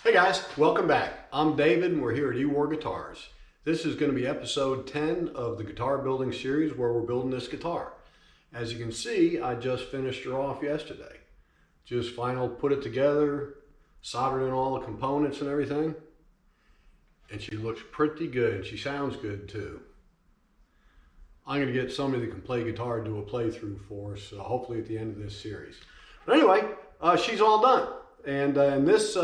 Hey guys, welcome back. I'm David and we're here at eWar Guitars. This is going to be episode 10 of the guitar building series where we're building this guitar. As you can see, I just finished her off yesterday. Just final put it together, soldered in all the components and everything. And she looks pretty good and she sounds good too. I'm going to get somebody that can play guitar to do a playthrough for us, hopefully at the end of this series. But anyway, she's all done. And in this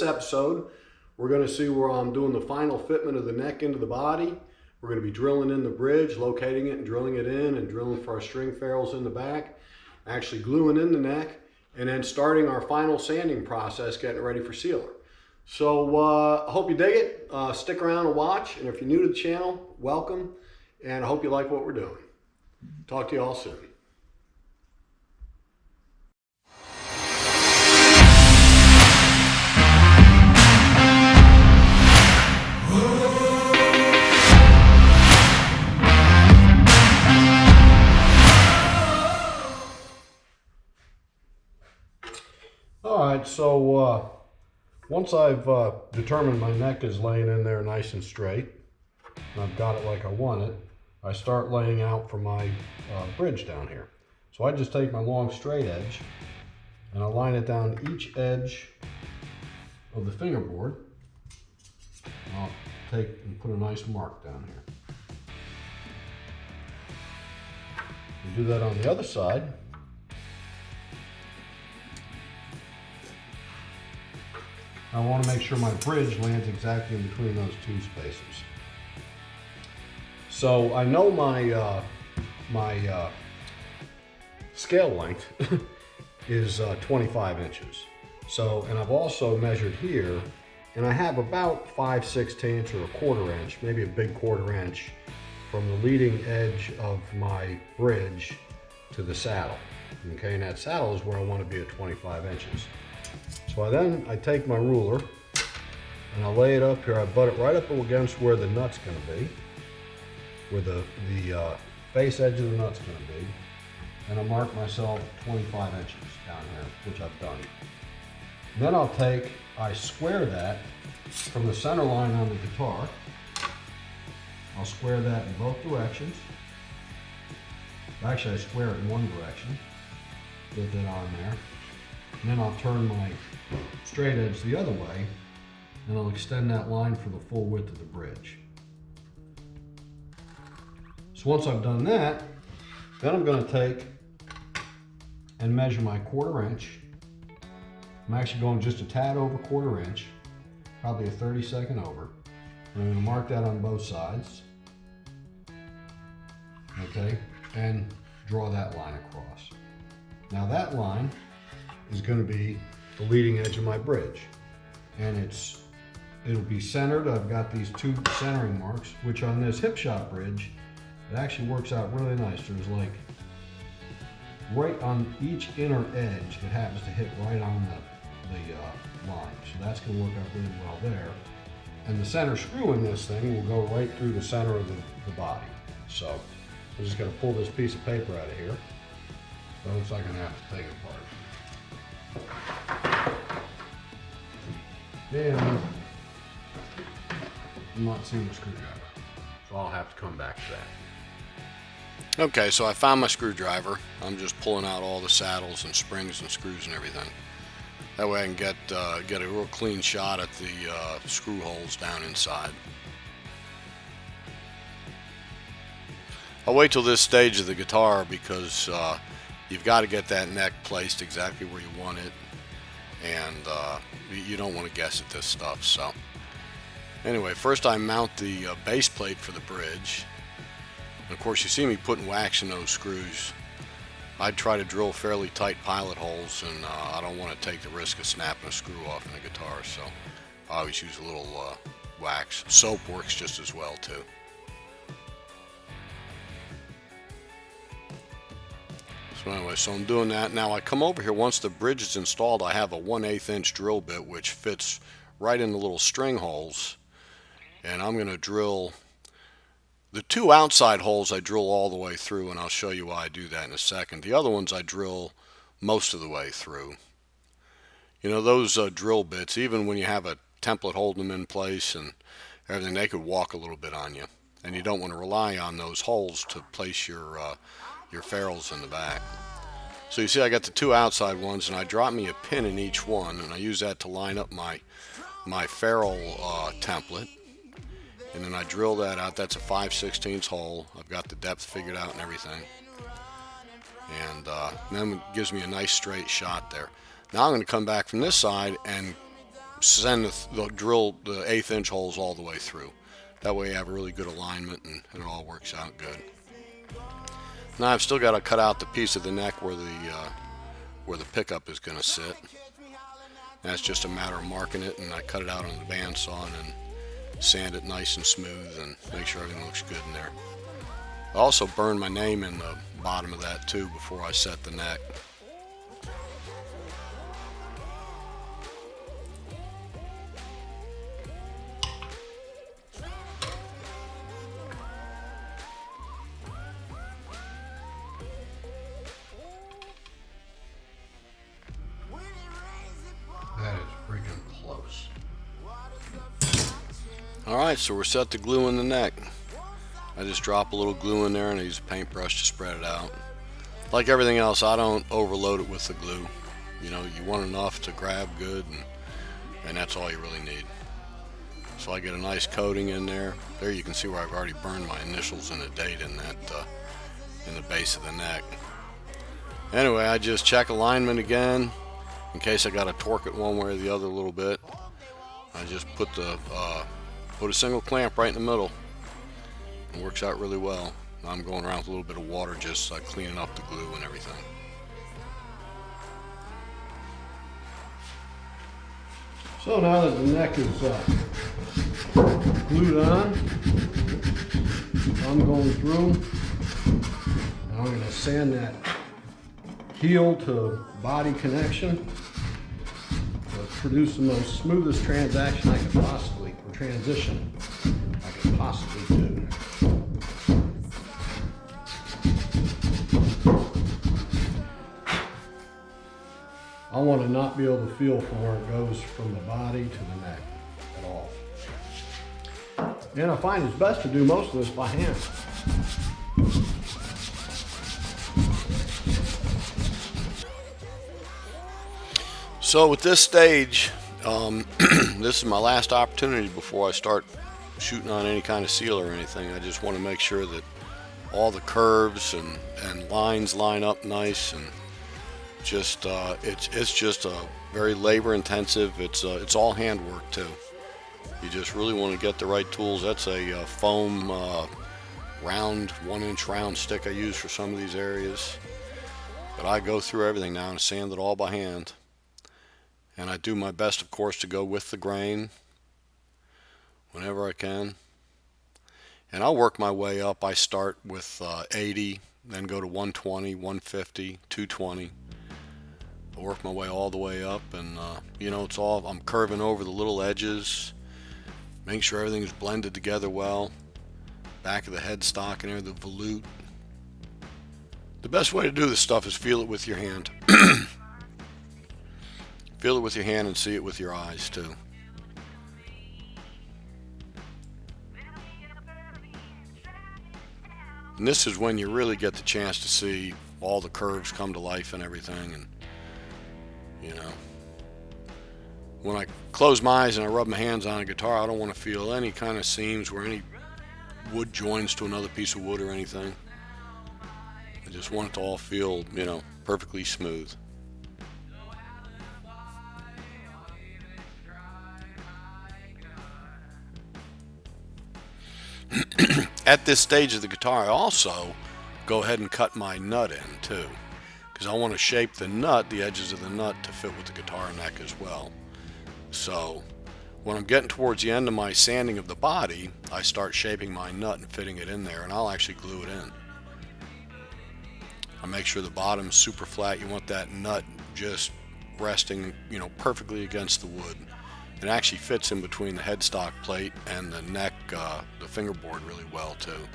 episode, we're going to see where I'm doing the final fitment of the neck into the body. We're going to be drilling in the bridge, locating it and drilling it in, and drilling for our string ferrles in the back, actually gluing in the neck, and then starting our final sanding process, getting ready for sealer. So I hope you dig it. Stick around and watch. And if you're new to the channel, welcome. And I hope you like what we're doing. Talk to you all soon. All right, so once I've determined my neck is laying in there nice and straight, and I've got it like I want it, I start laying out for my bridge down here. So I just take my long straight edge and I line it down each edge of the fingerboard. I'll take and put a nice mark down here. And do that on the other side. I want to make sure my bridge lands exactly in between those two spaces. So I know my scale length is 25 inches. So, and I've also measured here, and I have about 5/16 or a quarter inch, maybe a big quarter inch, from the leading edge of my bridge to the saddle. Okay, and that saddle is where I want to be at 25 inches. So I take my ruler and I lay it up here. I butt it right up against where the nut's going to be, where the face edge of the nut's going to be, and I mark myself 25 inches down here, which I've done. And then I square that from the center line on the guitar. I'll square that in both directions. Actually, I square it in one direction. Get that on there. And then I'll turn my straight edge the other way, and I'll extend that line for the full width of the bridge. So once I've done that, then I'm going to take and measure my quarter inch. I'm actually going just a tad over quarter inch, probably a 32nd over. And I'm going to mark that on both sides. Okay, and draw that line across. Now that line is going to be the leading edge of my bridge, and it'll be centered. I've got these two centering marks, which on this hip shot bridge, it actually works out really nice. There's like right on each inner edge, it happens to hit right on the line, so that's going to work out really well there. And the center screw in this thing will go right through the center of the body. So I'm just going to pull this piece of paper out of here. So it looks like I'm going to have to take it apart. And I'm not seeing the screwdriver, so I'll have to come back to that. Okay, so I found my screwdriver. I'm just pulling out all the saddles and springs and screws and everything. That way I can get a real clean shot at the screw holes down inside. I'll wait till this stage of the guitar because you've got to get that neck placed exactly where you want it, and you don't want to guess at this stuff. So anyway, first I mount the base plate for the bridge. And of course you see me putting wax in those screws. I'd try to drill fairly tight pilot holes, and I don't want to take the risk of snapping a screw off in the guitar, so I always use a little wax. Soap works just as well too. So anyway, so I'm doing that. Now I come over here, once the bridge is installed, I have a 1/8 inch drill bit which fits right in the little string holes, and I'm going to drill the two outside holes. I drill all the way through, and I'll show you why I do that in a second. The other ones I drill most of the way through. You know, those drill bits, even when you have a template holding them in place and everything, they could walk a little bit on you. And you don't want to rely on those holes to place your ferrles in the back. So you see I got the two outside ones, and I dropped me a pin in each one, and I use that to line up my ferrule template. And then I drill that out. That's a 5/16 hole. I've got the depth figured out and everything. And then it gives me a nice straight shot there. Now I'm going to come back from this side and send drill the 1/8 inch holes all the way through. That way you have a really good alignment and it all works out good. Now I've still got to cut out the piece of the neck where the pickup is going to sit. That's just a matter of marking it, and I cut it out on the bandsaw and then sand it nice and smooth and make sure everything looks good in there. I also burned my name in the bottom of that too before I set the neck. That is freaking close. Alright, so we're set to glue in the neck. I just drop a little glue in there and I use a paintbrush to spread it out. Like everything else, I don't overload it with the glue. You know, you want enough to grab good, and that's all you really need. So I get a nice coating in there. There you can see where I've already burned my initials and a date in that in the base of the neck. Anyway, I just check alignment again in case I got to torque it one way or the other a little bit. I just put a single clamp right in the middle. It works out really well. I'm going around with a little bit of water, just cleaning up the glue and everything. So now that the neck is glued on, I'm going through and I'm going to sand that heel to body connection to produce the most smoothest transition I could possibly do. I want to not be able to feel from where it goes from the body to the neck at all. And I find it's best to do most of this by hand. So at this stage, this is my last opportunity before I start shooting on any kind of seal or anything. I just want to make sure that all the curves and lines line up nice, and just it's just a very labor intensive. It's all handwork too. You just really want to get the right tools. That's a foam round 1-inch round stick I use for some of these areas. But I go through everything now and sand it all by hand. And I do my best, of course, to go with the grain whenever I can. And I'll work my way up. I start with 80, then go to 120, 150, 220. I work my way all the way up, and you know, I'm curving over the little edges, making sure everything's blended together well. Back of the headstock and there, the volute. The best way to do this stuff is feel it with your hand. Feel it with your hand and see it with your eyes too. And this is when you really get the chance to see all the curves come to life and everything. And you know, when I close my eyes and I rub my hands on a guitar, I don't want to feel any kind of seams where any wood joins to another piece of wood or anything. I just want it to all feel, you know, perfectly smooth. At this stage of the guitar, I also go ahead and cut my nut in too, because I want to shape the nut, the edges of the nut, to fit with the guitar neck as well. So when I'm getting towards the end of my sanding of the body, I start shaping my nut and fitting it in there, and I'll actually glue it in. I make sure the bottom's super flat. You want that nut just resting, you know, perfectly against the wood. It actually fits in between the headstock plate and the neck, the fingerboard really well too.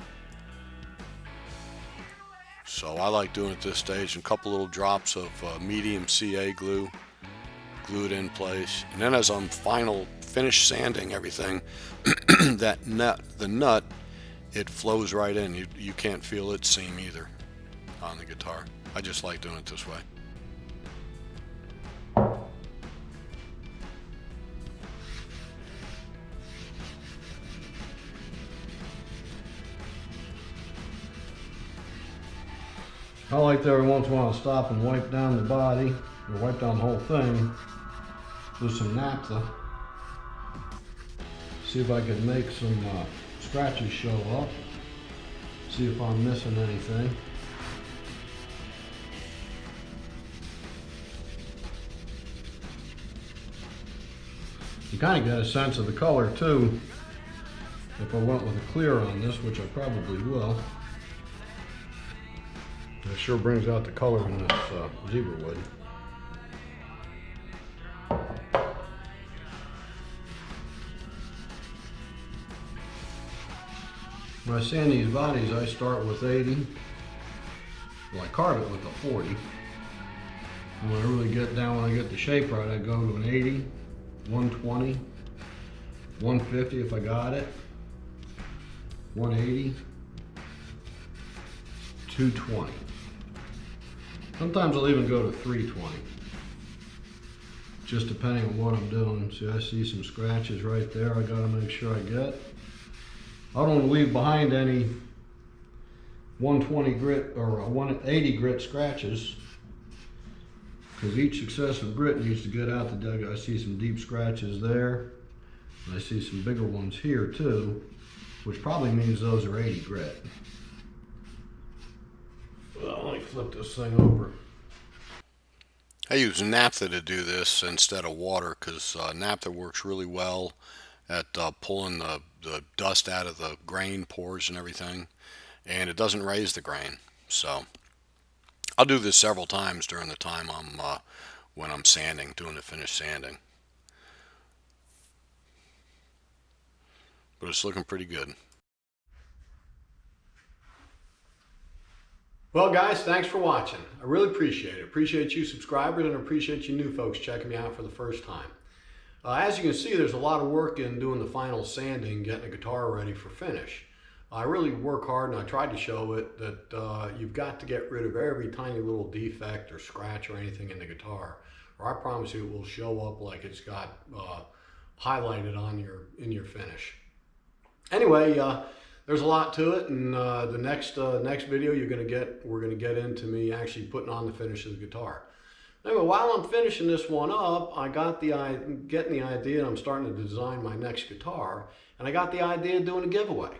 So I like doing it at this stage, and a couple little drops of medium CA glue glued in place. And then as I'm finished sanding everything, the nut, it flows right in. You can't feel it seam either on the guitar. I just like doing it this way. I like to every once in a while stop and wipe down the body, or wipe down the whole thing with some naphtha. See if I can make some scratches show up. See if I'm missing anything. You kind of get a sense of the color too if I went with a clear on this, which I probably will. It sure brings out the color in this zebra wood. When I sand these bodies, I start with 80. Well, I carve it with a 40. And when I really get down, when I get the shape right, I go to an 80, 120, 150 if I got it, 180, 220. Sometimes I'll even go to 320, just depending on what I'm doing. See, I see some scratches right there I gotta make sure I get. I don't want to leave behind any 120 grit or 180 grit scratches, because each successive grit needs to get out the dug. I see some deep scratches there. I see some bigger ones here too, which probably means those are 80 grit. Well, let me flip this thing over. I use naphtha to do this instead of water, because naphtha works really well at pulling the dust out of the grain pores and everything, and it doesn't raise the grain. So I'll do this several times during the time when I'm sanding, doing the finished sanding. But it's looking pretty good. Well, guys, thanks for watching. I really appreciate it. Appreciate you subscribers, and appreciate you new folks checking me out for the first time. As you can see, there's a lot of work in doing the final sanding, getting the guitar ready for finish. I really work hard, and I tried to show it that you've got to get rid of every tiny little defect or scratch or anything in the guitar, or I promise you it will show up like it's got highlighted on in your finish. Anyway, there's a lot to it, and the next video we're gonna get into me actually putting on the finish of the guitar. Anyway, while I'm finishing this one up, I got getting the idea, and I'm starting to design my next guitar, and I got the idea of doing a giveaway.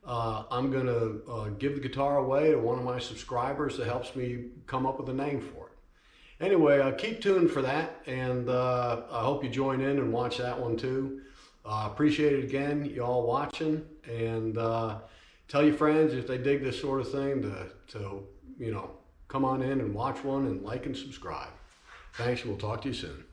I'm gonna give the guitar away to one of my subscribers that helps me come up with a name for it. Anyway, keep tuned for that, and I hope you join in and watch that one too. Appreciate it again, you all watching, and tell your friends if they dig this sort of thing to come on in and watch one and like and subscribe. Thanks, we'll talk to you soon.